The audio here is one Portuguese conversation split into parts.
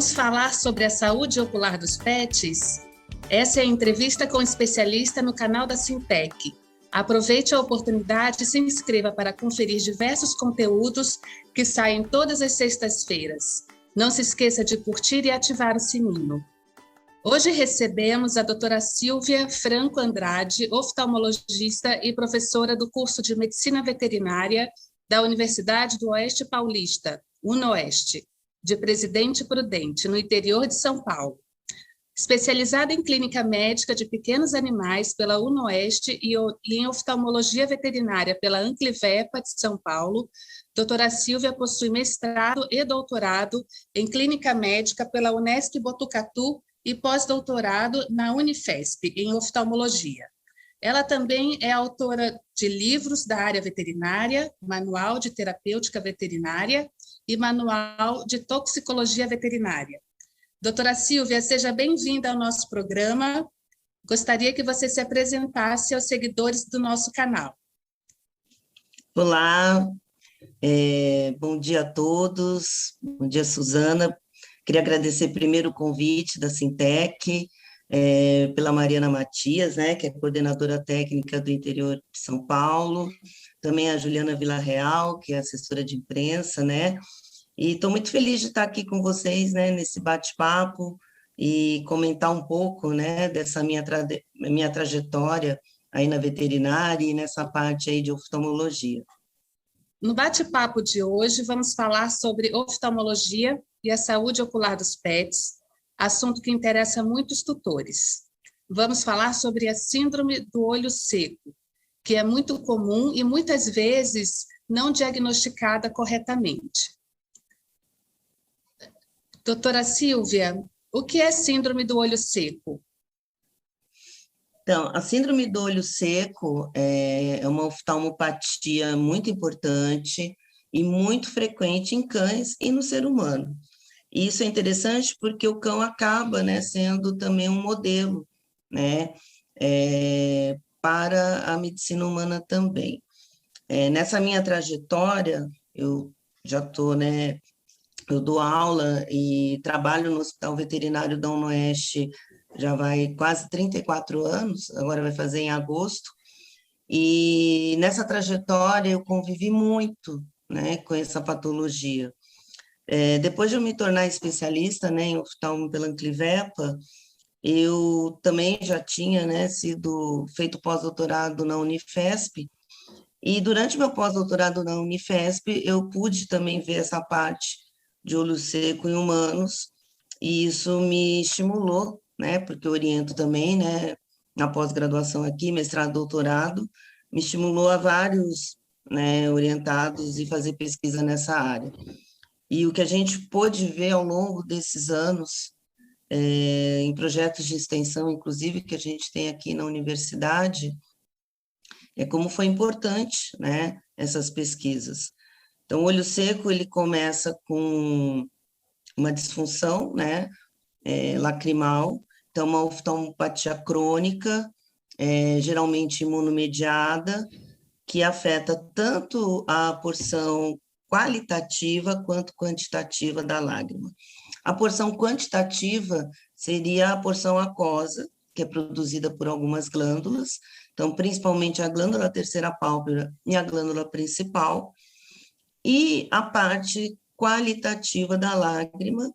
Vamos falar sobre a saúde ocular dos pets? Essa é a entrevista com um especialista no canal da Sintec. Aproveite a oportunidade e se inscreva para conferir diversos conteúdos que saem todas as sextas-feiras. Não se esqueça de curtir e ativar o sininho. Hoje recebemos a doutora Silvia Franco Andrade, oftalmologista e professora do curso de Medicina Veterinária da Universidade do Oeste Paulista, UNOeste, de Presidente Prudente, no interior de São Paulo. Especializada em clínica médica de pequenos animais pela UNOeste e em oftalmologia veterinária pela Anclivepa de São Paulo, doutora Silvia possui mestrado e doutorado em clínica médica pela Unesp Botucatu e pós-doutorado na Unifesp, em oftalmologia. Ela também é autora de livros da área veterinária, Manual de Terapêutica Veterinária e Manual de Toxicologia Veterinária. Doutora Silvia, seja bem-vinda ao nosso programa. Gostaria que você se apresentasse aos seguidores do nosso canal. Olá, bom dia a todos, bom dia, Suzana. Queria agradecer primeiro o convite da Sintec, pela Mariana Matias, né, que é coordenadora técnica do interior de São Paulo, também a Juliana Villarreal, que é assessora de imprensa, né, e estou muito feliz de estar aqui com vocês, né, nesse bate-papo e comentar um pouco, né, dessa minha trajetória aí na veterinária e nessa parte aí de oftalmologia. No bate-papo de hoje, vamos falar sobre oftalmologia e a saúde ocular dos pets, assunto que interessa muitos tutores. Vamos falar sobre a síndrome do olho seco, que é muito comum e muitas vezes não diagnosticada corretamente. Doutora Silvia, o que é síndrome do olho seco? Então, a síndrome do olho seco é uma oftalmopatia muito importante e muito frequente em cães e no ser humano. E isso é interessante porque o cão acaba, né, sendo também um modelo, né, para a medicina humana também. Nessa minha trajetória, eu já estou, né, eu dou aula e trabalho no Hospital Veterinário da UNOeste já vai quase 34 anos, agora vai fazer em agosto, e nessa trajetória eu convivi muito, né, com essa patologia. Depois de eu me tornar especialista, né, em oftalmo pela Anclivepa, eu também já tinha, né, sido feito pós-doutorado na Unifesp, e durante meu pós-doutorado na Unifesp eu pude também ver essa parte de olho seco em humanos, e isso me estimulou, né, porque eu oriento também, né, na pós-graduação aqui, mestrado, doutorado, me estimulou a vários, né, orientados e fazer pesquisa nessa área. E o que a gente pôde ver ao longo desses anos, em projetos de extensão, inclusive, que a gente tem aqui na universidade, é como foi importante, né, essas pesquisas. Então, o olho seco, ele começa com uma disfunção, né, lacrimal, então uma oftalmopatia crônica, geralmente imunomediada, que afeta tanto a porção qualitativa quanto quantitativa da lágrima. A porção quantitativa seria a porção aquosa, que é produzida por algumas glândulas, então, principalmente a glândula terceira pálpebra e a glândula principal, e a parte qualitativa da lágrima,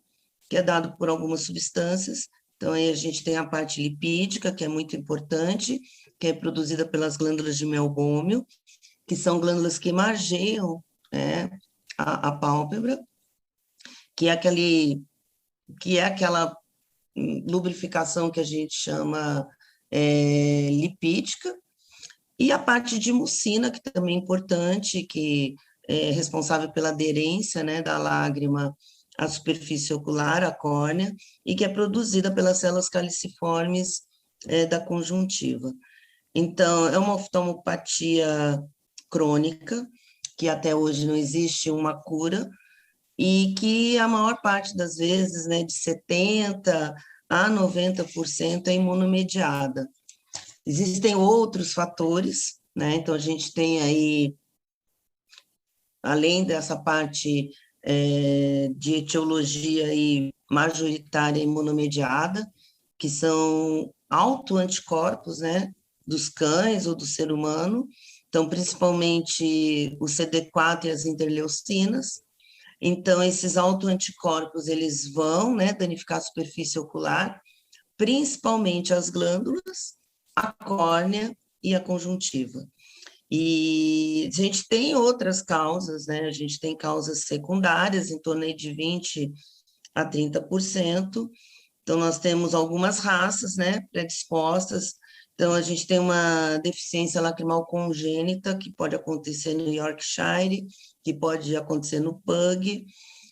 que é dado por algumas substâncias. Então, aí a gente tem a parte lipídica, que é muito importante, que é produzida pelas glândulas de Meibomian, que são glândulas que margeiam, né, a pálpebra, que é aquela lubrificação que a gente chama lipídica, e a parte de mucina, que também é importante, que é responsável pela aderência, né, da lágrima à superfície ocular, à córnea, e que é produzida pelas células caliciformes da conjuntiva. Então, é uma oftalmopatia crônica, que até hoje não existe uma cura, e que a maior parte das vezes, né, de 70% a 90% é imunomediada. Existem outros fatores, né? Então a gente tem aí, além dessa parte de etiologia aí majoritária imunomediada, que são autoanticorpos, né, dos cães ou do ser humano, então, principalmente o CD4 e as interleucinas. Então, esses autoanticorpos, eles vão, né, danificar a superfície ocular, principalmente as glândulas, a córnea e a conjuntiva. E a gente tem outras causas, né? A gente tem causas secundárias, em torno aí de 20 a 30%. Então, nós temos algumas raças, né, predispostas. Então, a gente tem uma deficiência lacrimal congênita, que pode acontecer no Yorkshire, que pode acontecer no Pug.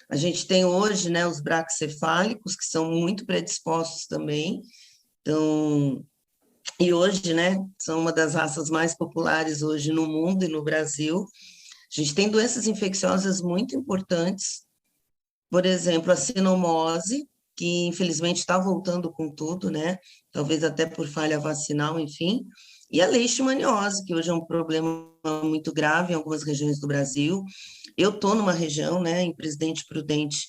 A gente tem hoje, né, os braquicefálicos, que são muito predispostos também. Então, e hoje, né, são uma das raças mais populares hoje no mundo e no Brasil. A gente tem doenças infecciosas muito importantes, por exemplo, a sinomose, que infelizmente está voltando com tudo, né? Talvez até por falha vacinal, enfim. E a leishmaniose, que hoje é um problema muito grave em algumas regiões do Brasil. Eu estou numa região, né, em Presidente Prudente,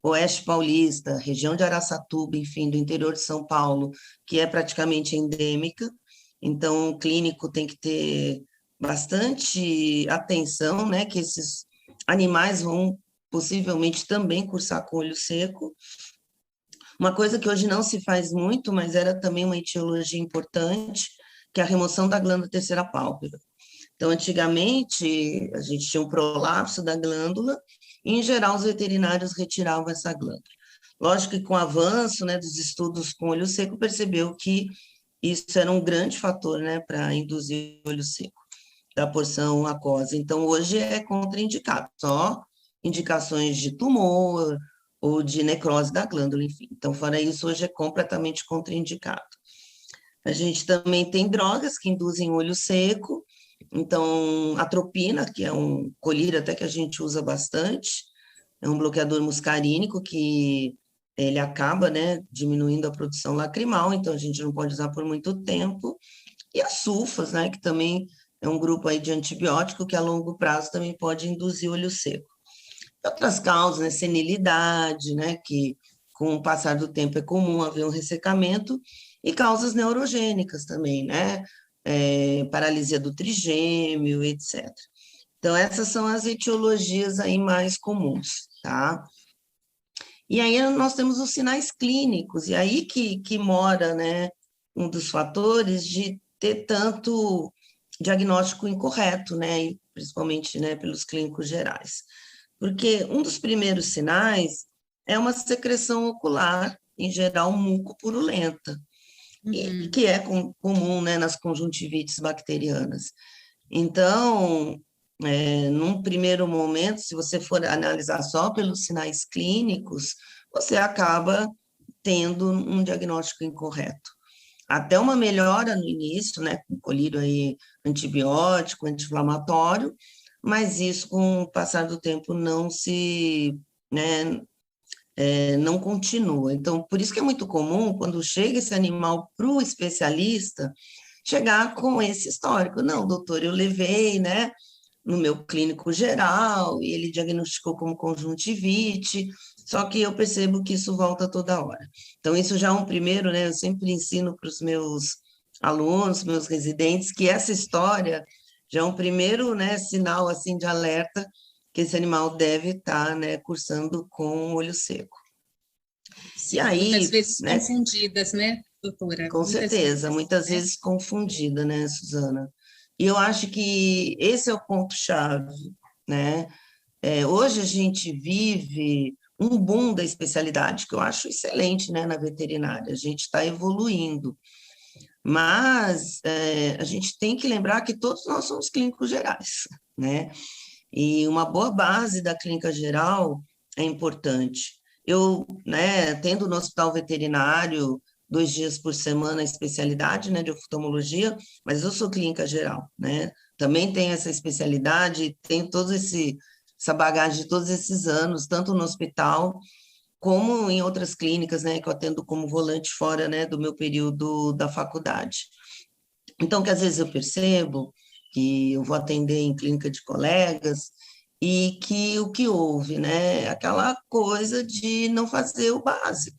Oeste Paulista, região de Araçatuba, enfim, do interior de São Paulo, que é praticamente endêmica. Então, o clínico tem que ter bastante atenção, né, que esses animais vão possivelmente também cursar com olho seco. Uma coisa que hoje não se faz muito, mas era também uma etiologia importante, que é a remoção da glândula terceira pálpebra. Então, antigamente, a gente tinha um prolapso da glândula, e, em geral, os veterinários retiravam essa glândula. Lógico que com o avanço, né, dos estudos com olho seco, percebeu que isso era um grande fator, né, para induzir olho seco da porção aquosa. Então, hoje é contraindicado, só indicações de tumor ou de necrose da glândula, enfim. Então, fora isso, hoje é completamente contraindicado. A gente também tem drogas que induzem olho seco, então, atropina, que é um colírio até que a gente usa bastante, é um bloqueador muscarínico que ele acaba, né, diminuindo a produção lacrimal, então a gente não pode usar por muito tempo. E as sulfas, né, que também é um grupo aí de antibiótico que a longo prazo também pode induzir olho seco. Outras causas, né, senilidade, né, que com o passar do tempo é comum haver um ressecamento, e causas neurogênicas também, né, paralisia do trigêmeo, etc. Então, essas são as etiologias aí mais comuns, tá? E aí nós temos os sinais clínicos, e aí que mora, né, um dos fatores de ter tanto diagnóstico incorreto, né, e principalmente, né, pelos clínicos gerais. Porque um dos primeiros sinais é uma secreção ocular, em geral mucopurulenta, e que é comum, né, nas conjuntivites bacterianas. Então, num primeiro momento, se você for analisar só pelos sinais clínicos, você acaba tendo um diagnóstico incorreto. Até uma melhora no início, né, com colírio aí antibiótico, anti-inflamatório, mas isso, com o passar do tempo, não se, né, não continua. Então, por isso que é muito comum, quando chega esse animal para o especialista, chegar com esse histórico. Não, doutor, eu levei, né, no meu clínico geral, e ele diagnosticou como conjuntivite, só que eu percebo que isso volta toda hora. Então, isso já é um primeiro, né, eu sempre ensino para os meus alunos, meus residentes, que essa história já é um primeiro, né, sinal, assim, de alerta, que esse animal deve estar, né, cursando com olho seco. Sim, E aí, muitas vezes né, confundidas, né, doutora? com certeza, muitas né? vezes confundida, né, Suzana? E eu acho que esse é o ponto-chave, né? Hoje a gente vive um boom da especialidade, que eu acho excelente, né, na veterinária, a gente está evoluindo, mas a gente tem que lembrar que todos nós somos clínicos gerais, né? E uma boa base da clínica geral é importante. Eu, né, tendo no hospital veterinário 2 dias por semana a especialidade, né, de oftalmologia, mas eu sou clínica geral, né? Também tenho essa especialidade, tenho essa bagagem de todos esses anos, tanto no hospital como em outras clínicas, né, que eu atendo como volante fora, né, do meu período da faculdade. Então, que às vezes eu percebo que eu vou atender em clínica de colegas e que o que houve, né? Aquela coisa de não fazer o básico.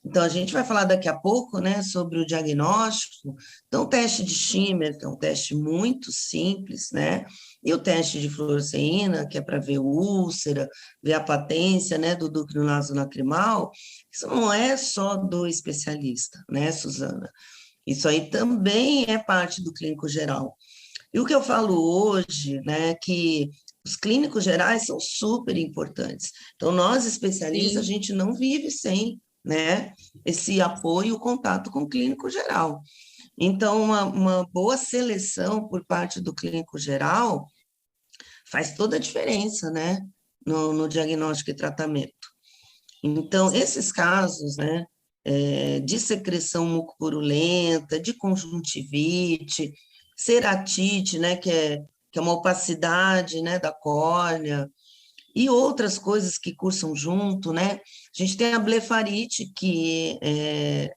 Então, a gente vai falar daqui a pouco, né, sobre o diagnóstico. Então, o teste de Schimmer, que é um teste muito simples, né, e o teste de fluoresceína, que é para ver úlcera, ver a patência, né, do ducto nasolacrimal, isso não é só do especialista, né, Suzana? Isso aí também é parte do clínico geral. E o que eu falo hoje, né, que os clínicos gerais são super importantes. Então, nós especialistas, a Sim. gente não vive sem, né, esse apoio, o contato com o clínico geral. Então, uma boa seleção por parte do clínico geral faz toda a diferença, né, no diagnóstico e tratamento. Então, esses casos, né, de secreção mucopurulenta, de conjuntivite, ceratite, né, que é uma opacidade, né, da córnea, e outras coisas que cursam junto, né? A gente tem a blefarite, que é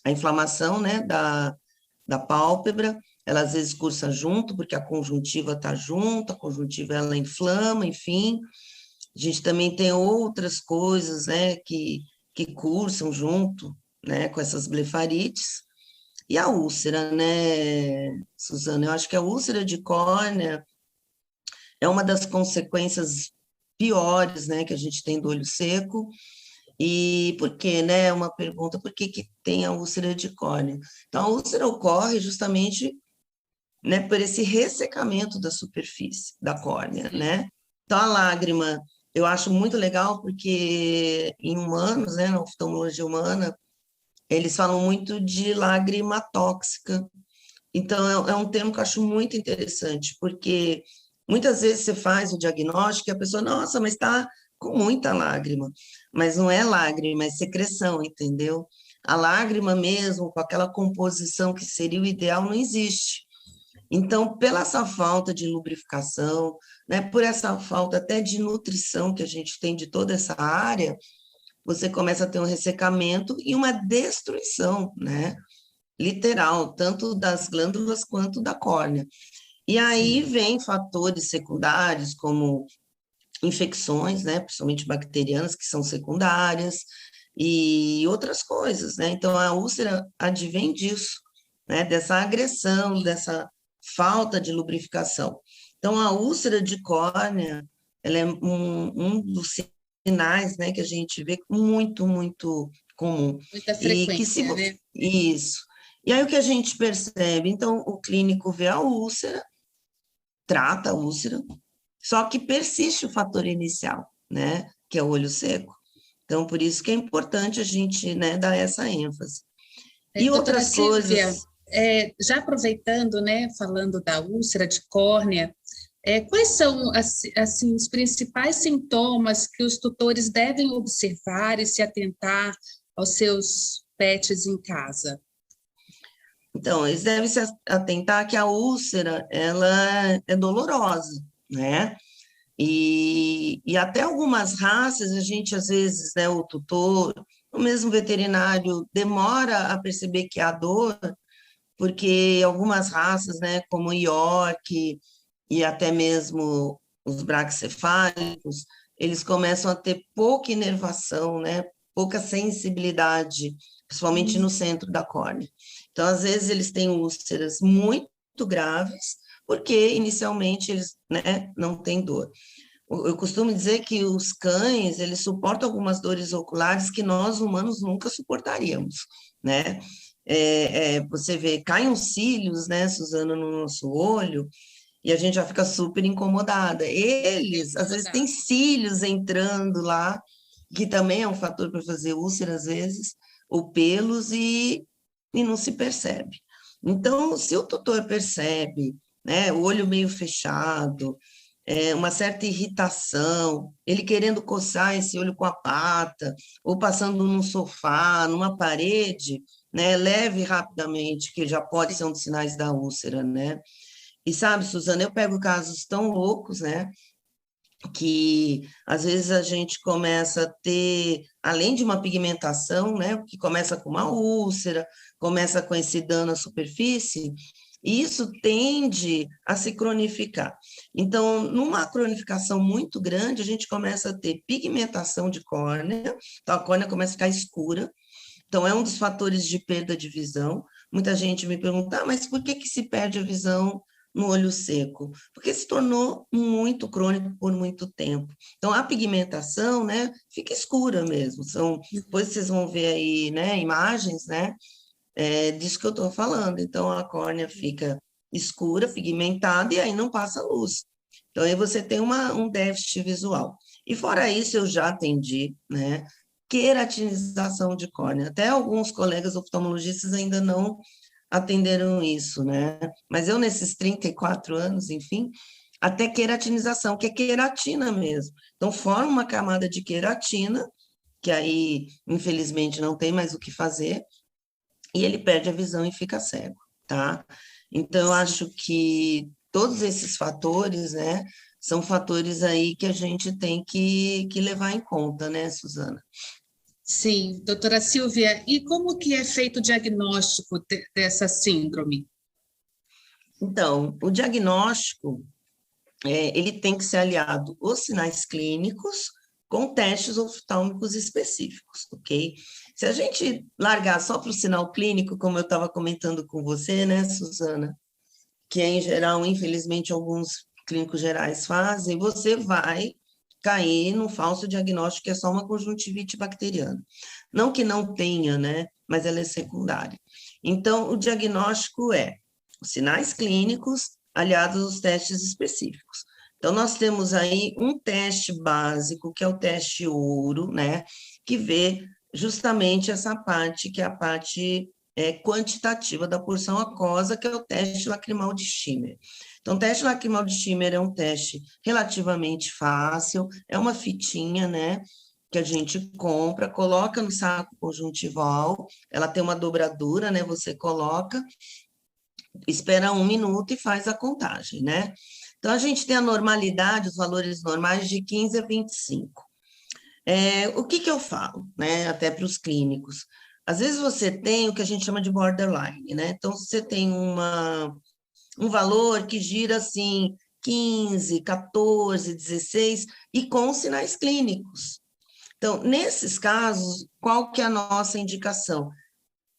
a inflamação, né, da pálpebra, ela às vezes cursa junto, porque a conjuntiva está junto, a conjuntiva ela inflama, enfim. A gente também tem outras coisas, né, que cursam junto, né, com essas blefarites. E a úlcera, né, Suzana? Eu acho que a úlcera de córnea é uma das consequências piores, né, que a gente tem do olho seco. E por quê, né? Uma pergunta, por que que tem a úlcera de córnea? Então, a úlcera ocorre justamente, né, por esse ressecamento da superfície da córnea, né? Então, a lágrima, eu acho muito legal, porque em humanos, né, na oftalmologia humana, eles falam muito de lágrima tóxica. Então, é um termo que eu acho muito interessante, porque muitas vezes você faz o diagnóstico e a pessoa, nossa, mas está com muita lágrima. Mas não é lágrima, é secreção, entendeu? A lágrima mesmo, com aquela composição que seria o ideal, não existe. Então, pela essa falta de lubrificação, né, por essa falta até de nutrição que a gente tem de toda essa área, você começa a ter um ressecamento e uma destruição, né? Literal, tanto das glândulas quanto da córnea. E aí Sim. vem fatores secundários, como infecções, né, principalmente bacterianas, que são secundárias, e outras coisas, né? Então, a úlcera advém disso, né, dessa agressão, dessa falta de lubrificação. Então, a úlcera de córnea, ela é um dos sinais, né, que a gente vê muito, muito comum. Muita E que se... frequência, né? Isso. E aí o que a gente percebe? Então, o clínico vê a úlcera, trata a úlcera, só que persiste o fator inicial, né, que é o olho seco. Então, por isso que é importante a gente, né, dar essa ênfase. E Doutora outras Silvia, coisas, já aproveitando, né, falando da úlcera de córnea, quais são assim, os principais sintomas que os tutores devem observar e se atentar aos seus pets em casa? então, eles devem se atentar que a úlcera, ela é dolorosa, né? E até algumas raças, a gente, às vezes, né, o tutor, o mesmo veterinário, demora a perceber que há dor, porque algumas raças, né, como o York e até mesmo os braquicefálicos, eles começam a ter pouca inervação, né, pouca sensibilidade, principalmente no centro da córnea. Então, às vezes, eles têm úlceras muito graves, porque inicialmente eles, né, não têm dor. Eu costumo dizer que os cães, eles suportam algumas dores oculares que nós humanos nunca suportaríamos, né? Você vê, caem os cílios, né, Suzana, no nosso olho, e a gente já fica super incomodada. Eles, às vezes, têm Incomodado. cílios entrando lá, que também é um fator para fazer úlcera, às vezes, ou pelos, e não se percebe. Então, se o tutor percebe, né, o olho meio fechado, uma certa irritação, ele querendo coçar esse olho com a pata, ou passando num sofá, numa parede, né, leve rapidamente, que já pode ser um dos sinais da úlcera, né? E sabe, Suzana, eu pego casos tão loucos, né, que às vezes a gente começa a ter, além de uma pigmentação, né, que começa com uma úlcera, começa com esse dano à superfície, E isso tende a se cronificar. Então, numa cronificação muito grande, a gente começa a ter pigmentação de córnea, então a córnea começa a ficar escura. Então, é um dos fatores de perda de visão. Muita gente me pergunta, mas por que se perde a visão no olho seco? Porque se tornou muito crônico por muito tempo. Então, a pigmentação, né, fica escura mesmo. Depois vocês vão ver aí, né, imagens, né, disso que eu estou falando. Então, a córnea fica escura, pigmentada, e aí não passa luz. Então, aí você tem um déficit visual. E fora isso, eu já atendi, né, queratinização de córnea. Até alguns colegas oftalmologistas ainda não atenderam isso, né? Mas eu, nesses 34 anos, enfim, até queratinização, que é queratina mesmo. Então, forma uma camada de queratina, que aí, infelizmente, não tem mais o que fazer, e ele perde a visão e fica cego, tá? Então, eu acho que todos esses fatores, né, são fatores aí que a gente tem que levar em conta, né, Suzana? Sim, doutora Silvia, e como que é feito o diagnóstico dessa síndrome? Então, o diagnóstico, ele tem que ser aliado aos sinais clínicos com testes oftálmicos específicos, ok? Se a gente largar só para o sinal clínico, como eu estava comentando com você, né, Suzana, que em geral, infelizmente, alguns clínicos gerais fazem, você vai cair no falso diagnóstico que é só uma conjuntivite bacteriana. Não que não tenha, né, mas ela é secundária. Então, o diagnóstico é os sinais clínicos aliados aos testes específicos. Então, nós temos aí um teste básico, que é o teste ouro, né, que vê justamente essa parte, que é a parte quantitativa da porção aquosa, que é o teste lacrimal de Schimmer. Então, o teste lacrimal de Schimmer é um teste relativamente fácil, é uma fitinha, né, que a gente compra, coloca no saco conjuntival, ela tem uma dobradura, né, você coloca, espera 1 minuto e faz a contagem, né? Então, a gente tem a normalidade, os valores normais de 15 a 25. O que eu falo, né, até para os clínicos? Às vezes você tem o que a gente chama de borderline, né? Então, você tem um valor que gira assim 15, 14, 16 e com sinais clínicos. Então, nesses casos, qual que é a nossa indicação?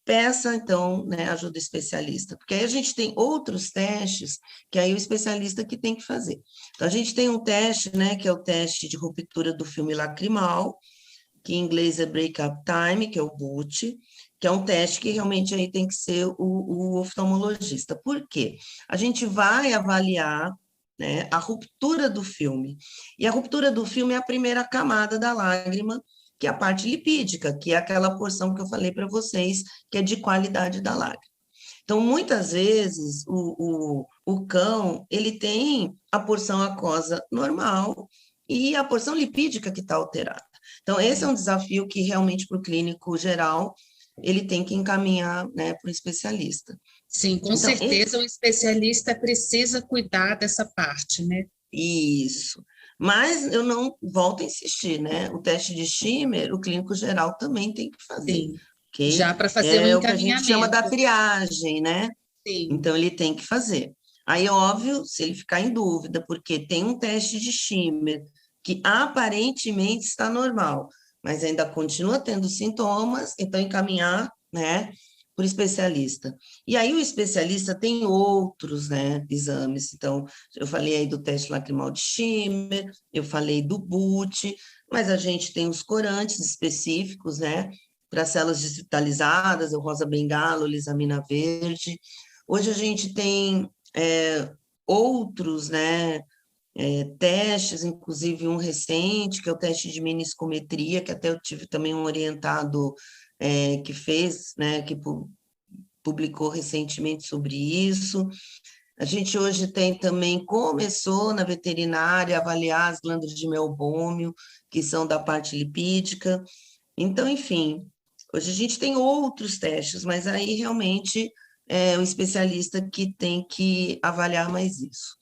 Peça, então, né, ajuda especialista, porque aí a gente tem outros testes que aí o especialista que tem que fazer. Então, a gente tem um teste, né, que é o teste de ruptura do filme lacrimal, que em inglês é break-up time, que é o BUT, que é um teste que realmente aí tem que ser o oftalmologista. Por quê? A gente vai avaliar, né, a ruptura do filme. E a ruptura do filme é a primeira camada da lágrima, que é a parte lipídica, que é aquela porção que eu falei para vocês, que é de qualidade da lágrima. Então, muitas vezes, o cão, ele tem a porção aquosa normal e a porção lipídica que está alterada. Então, esse é um desafio que realmente para o clínico geral, ele tem que encaminhar, né, para o especialista. Sim, com Então, certeza o especialista precisa cuidar dessa parte, né? Isso. Mas eu não volto a insistir, né? O teste de Schimmer, o clínico geral também tem que fazer, Sim, ok? já para fazer um É o que a gente chama da encaminhamento. triagem, né? Sim, Então, ele tem que fazer. Aí, óbvio, se ele ficar em dúvida, porque tem um teste de Schimmer que aparentemente está normal, mas ainda continua tendo sintomas, então encaminhar, né, por especialista. E aí o especialista tem outros, né, exames. Então, eu falei aí do teste lacrimal de Schimmer, eu falei do BUT, mas a gente tem os corantes específicos, né, para células digitalizadas, o rosa bengala, o lisamina verde. Hoje a gente tem outros, né, testes, inclusive um recente, que é o teste de meniscometria, que até eu tive também um orientado que fez, né, que publicou recentemente sobre isso. A gente hoje tem também, começou na veterinária a avaliar as glândulas de meobômio, que são da parte lipídica. Então, enfim, hoje a gente tem outros testes, mas aí realmente é o especialista que tem que avaliar mais isso.